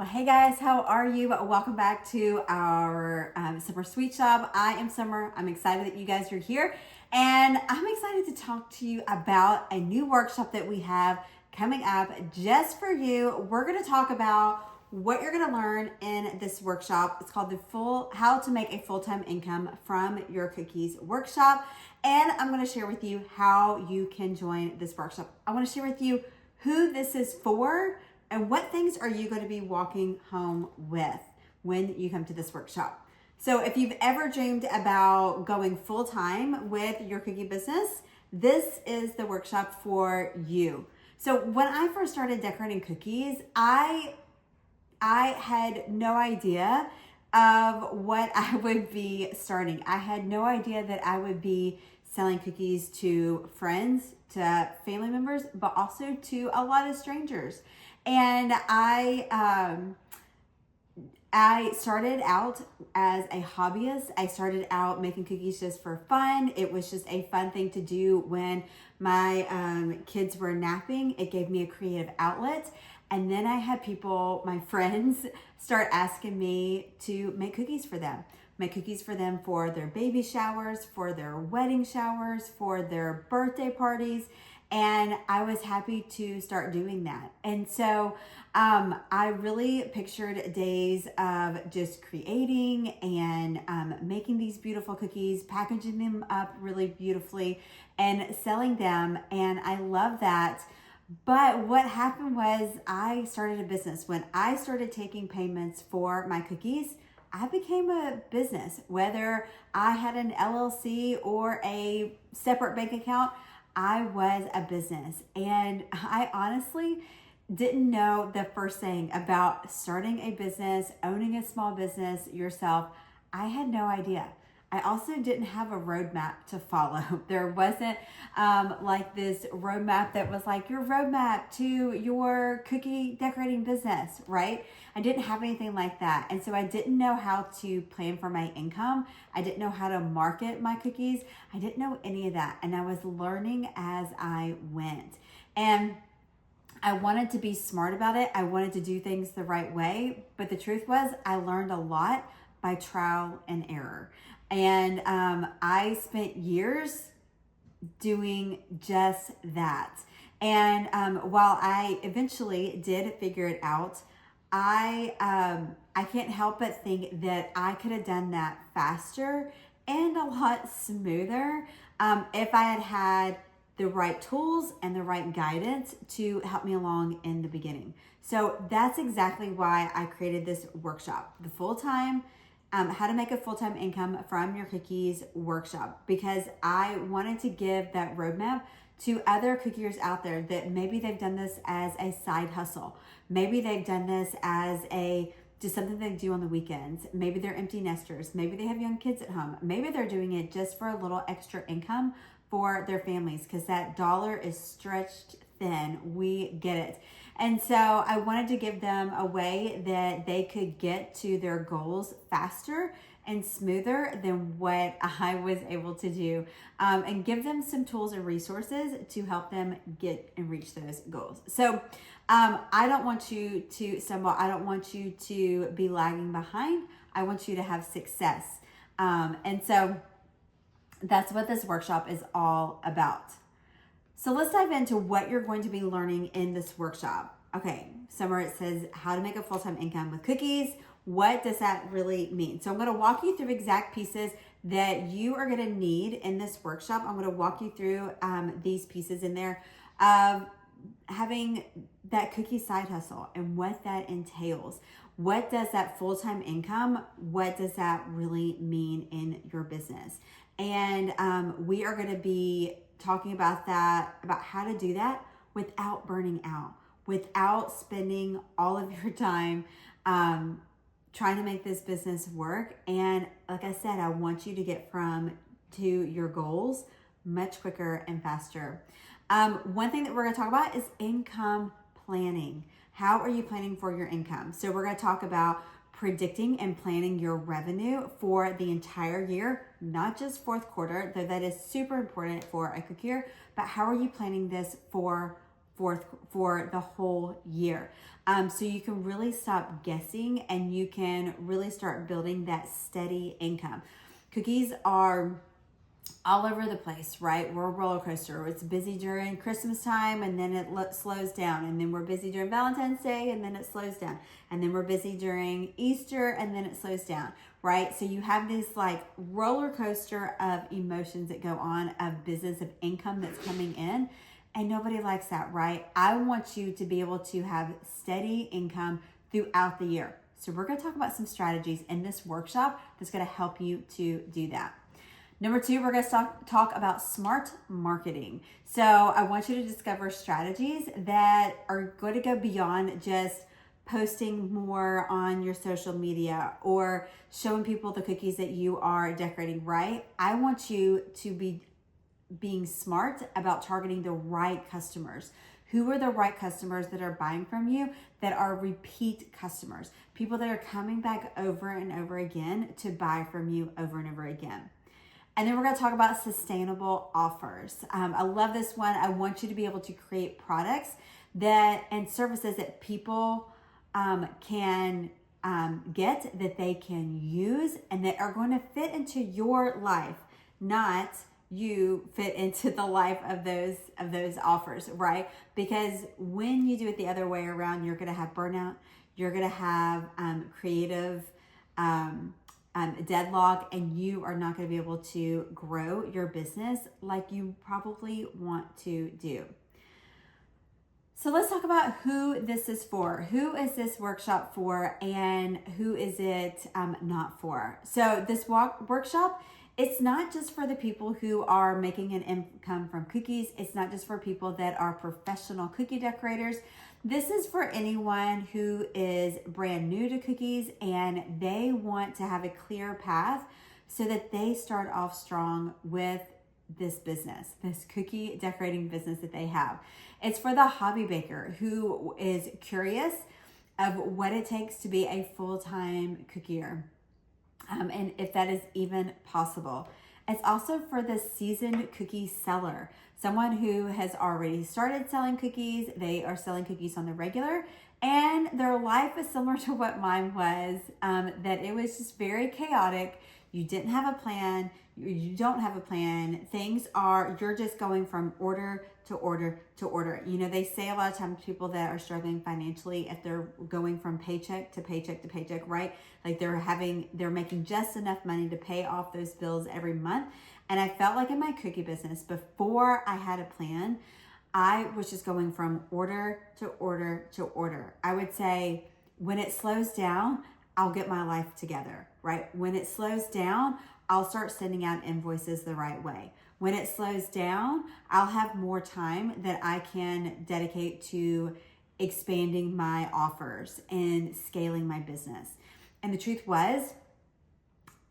Well, hey guys, how are you? Welcome back to our Summer Sweet Shop. I am Summer. I'm excited that you guys are here, and I'm excited to talk to you about a new workshop that we have coming up just for you. We're going to talk about what you're going to learn in this workshop. It's called How to Make a Full-Time Income from Your Cookies workshop, and I'm going to share with you how you can join this workshop. I want to share with you who this is for and what things are you going to be walking home with when you come to this workshop. So if you've ever dreamed about going full-time with your cookie business, this is the workshop for you. So when I first started decorating cookies, I had no idea of what I would be starting. I had no idea that I would be selling cookies to friends, to family members, but also to a lot of strangers. And I started out as a hobbyist. I started out making cookies just for fun. It was just a fun thing to do when my kids were napping. It gave me a creative outlet. And then I had people, my friends, start asking me to make cookies for them. Make cookies for them for their baby showers, for their wedding showers, for their birthday parties. And I was happy to start doing that. And so I really pictured days of just creating and making these beautiful cookies, packaging them up really beautifully and selling them. And I love that. But what happened was I started a business. When I started taking payments for my cookies, I became a business. Whether I had an LLC or a separate bank account, I was a business. And I honestly didn't know the first thing about starting a business, owning a small business yourself. I had no idea. I also didn't have a roadmap to follow. There wasn't like this roadmap that was like your roadmap to your cookie decorating business, right? I didn't have anything like that. And so I didn't know how to plan for my income. I didn't know how to market my cookies. I didn't know any of that. And I was learning as I went. And I wanted to be smart about it. I wanted to do things the right way. But the truth was, I learned a lot by trial and error. And I spent years doing just that. And while I eventually did figure it out, I can't help but think that I could have done that faster and a lot smoother if I had had the right tools and the right guidance to help me along in the beginning. So that's exactly why I created this workshop, the full-time how to make a full-time income from your cookies workshop, because I wanted to give that roadmap to other cookiers out there that maybe they've done this as a side hustle. Maybe they've done this as just something they do on the weekends. Maybe they're empty nesters. Maybe they have young kids at home. Maybe they're doing it just for a little extra income for their families, because that dollar is stretched thin. We get it. And so I wanted to give them a way that they could get to their goals faster and smoother than what I was able to do, and give them some tools and resources to help them get and reach those goals. So I don't want you to stumble. I don't want you to be lagging behind. I want you to have success. And so that's what this workshop is all about. So let's dive into what you're going to be learning in this workshop. Okay, somewhere it says how to make a full-time income with cookies. What does that really mean? So I'm going to walk you through exact pieces that you are going to need in this workshop. I'm going to walk you through these pieces in there of having that cookie side hustle and what that entails. What does that full-time income, what does that really mean in your business? And we are going to be talking about that, about how to do that without burning out, without spending all of your time trying to make this business work. And like I said, I want you to get to your goals much quicker and faster. One thing that we're going to talk about is income planning. How are you planning for your income? So we're going to talk about predicting and planning your revenue for the entire year, not just fourth quarter, though that is super important for a cookier, but how are you planning this for for the whole year. So you can really stop guessing and you can really start building that steady income. Cookies are all over the place, right? We're a roller coaster. It's busy during Christmas time and then it slows down. And then we're busy during Valentine's Day and then it slows down. And then we're busy during Easter and then it slows down, right? So you have this like roller coaster of emotions that go on, of business, of income that's coming in. And nobody likes that, right? I want you to be able to have steady income throughout the year. So we're going to talk about some strategies in this workshop that's going to help you to do that. Number 2, we're going to talk about smart marketing. So I want you to discover strategies that are going to go beyond just posting more on your social media or showing people the cookies that you are decorating, right? I want you to be being smart about targeting the right customers. Who are the right customers that are buying from you, that are repeat customers, people that are coming back over and over again to buy from you over and over again. And then we're going to talk about sustainable offers. I love this one. I want you to be able to create products and services that people can get, that they can use, and that are going to fit into your life, not you fit into the life of those offers, right? Because when you do it the other way around, you're going to have burnout, you're going to have creative deadlock, and you are not going to be able to grow your business like you probably want to do. So let's talk about who this is for. Who is this workshop for, and who is it not for? So this workshop, it's not just for the people who are making an income from cookies. It's not just for people that are professional cookie decorators. This is for anyone who is brand new to cookies and they want to have a clear path so that they start off strong with this business, this cookie decorating business that they have. It's for the hobby baker who is curious of what it takes to be a full-time cookier. And if that is even possible. It's also for the seasoned cookie seller, someone who has already started selling cookies. They are selling cookies on the regular, and their life is similar to what mine was, that it was just very chaotic. You didn't have a plan. You don't have a plan. You're just going from order to order to order. You know, they say a lot of times people that are struggling financially, if they're going from paycheck to paycheck to paycheck, right? Like they're making just enough money to pay off those bills every month. And I felt like in my cookie business, before I had a plan, I was just going from order to order to order. I would say when it slows down, I'll get my life together, right? When it slows down, I'll start sending out invoices the right way. When it slows down, I'll have more time that I can dedicate to expanding my offers and scaling my business. And the truth was,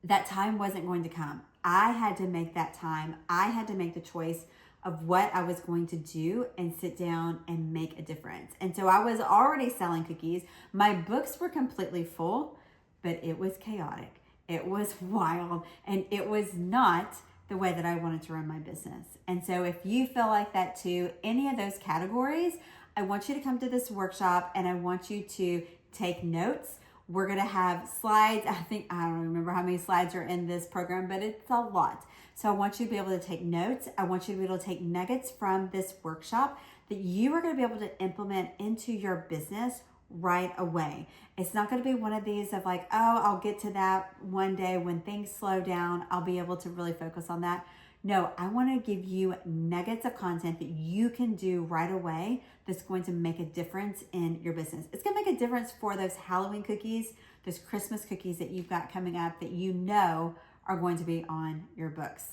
that time wasn't going to come. I had to make that time. I had to make the choice of what I was going to do and sit down and make a difference. And so I was already selling cookies. My books were completely full, but it was chaotic. It was wild, and it was not the way that I wanted to run my business. And so if you feel like that too, any of those categories, I want you to come to this workshop and I want you to take notes. We're going to have slides. I don't remember how many slides are in this program, but it's a lot. So I want you to be able to take notes. I want you to be able to take nuggets from this workshop that you are going to be able to implement into your business right away. It's not going to be one of these of like, oh, I'll get to that one day when things slow down. I'll be able to really focus on that. No, I want to give you nuggets of content that you can do right away that's going to make a difference in your business. It's going to make a difference for those Halloween cookies, those Christmas cookies that you've got coming up that you know are going to be on your books.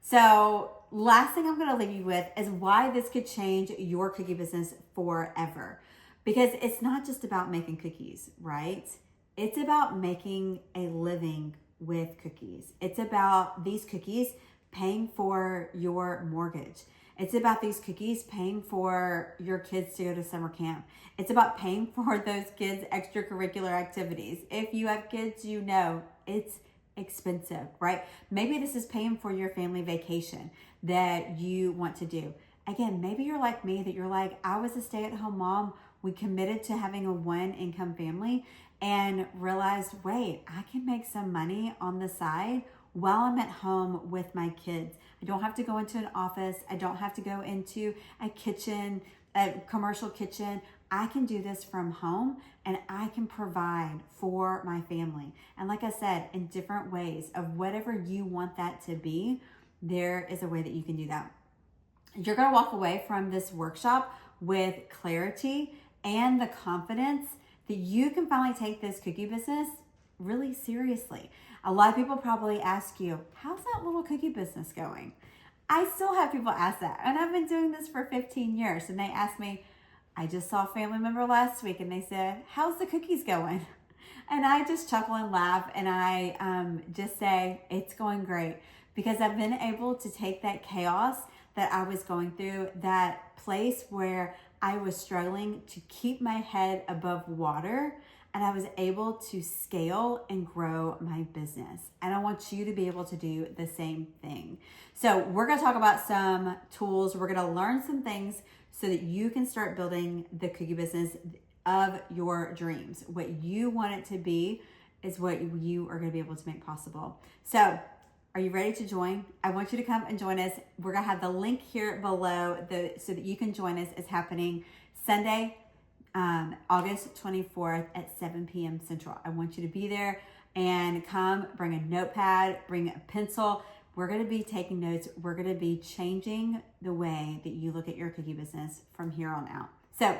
So last thing I'm going to leave you with is why this could change your cookie business forever. Because it's not just about making cookies, right? It's about making a living with cookies. It's about these cookies paying for your mortgage. It's about these cookies paying for your kids to go to summer camp. It's about paying for those kids' extracurricular activities. If you have kids, you know it's expensive, right? Maybe this is paying for your family vacation that you want to do. Again, maybe you're like me, that you're like, I was a stay-at-home mom. We committed to having a one income family and realized, wait, I can make some money on the side while I'm at home with my kids. I don't have to go into an office. I don't have to go into a kitchen, a commercial kitchen. I can do this from home and I can provide for my family. And like I said, in different ways of whatever you want that to be, there is a way that you can do that. You're going to walk away from this workshop with clarity and the confidence that you can finally take this cookie business really seriously. A lot of people probably ask you, how's that little cookie business going? I still have people ask that. And I've been doing this for 15 years. And they ask me, I just saw a family member last week and they said, how's the cookies going? And I just chuckle and laugh and I just say, it's going great, because I've been able to take that chaos that I was going through, that place where I was struggling to keep my head above water, and I was able to scale and grow my business. And I want you to be able to do the same thing. So we're going to talk about some tools. We're going to learn some things so that you can start building the cookie business of your dreams. What you want it to be is what you are going to be able to make possible. So are you ready to join? I want you to come and join us. We're going to have the link here below so that you can join us. It's happening Sunday, August 24th at 7 p.m. Central. I want you to be there and come, bring a notepad, bring a pencil. We're going to be taking notes. We're going to be changing the way that you look at your cookie business from here on out. So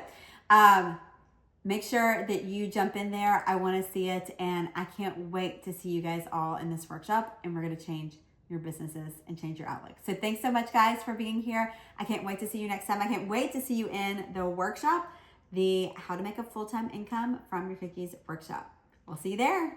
make sure that you jump in there. I want to see it, and I can't wait to see you guys all in this workshop, and we're going to change your businesses and change your outlook. So thanks so much, guys, for being here. I can't wait to see you next time. I can't wait to see you in the workshop, the How to Make a Full-Time Income from Your Cookies workshop. We'll see you there.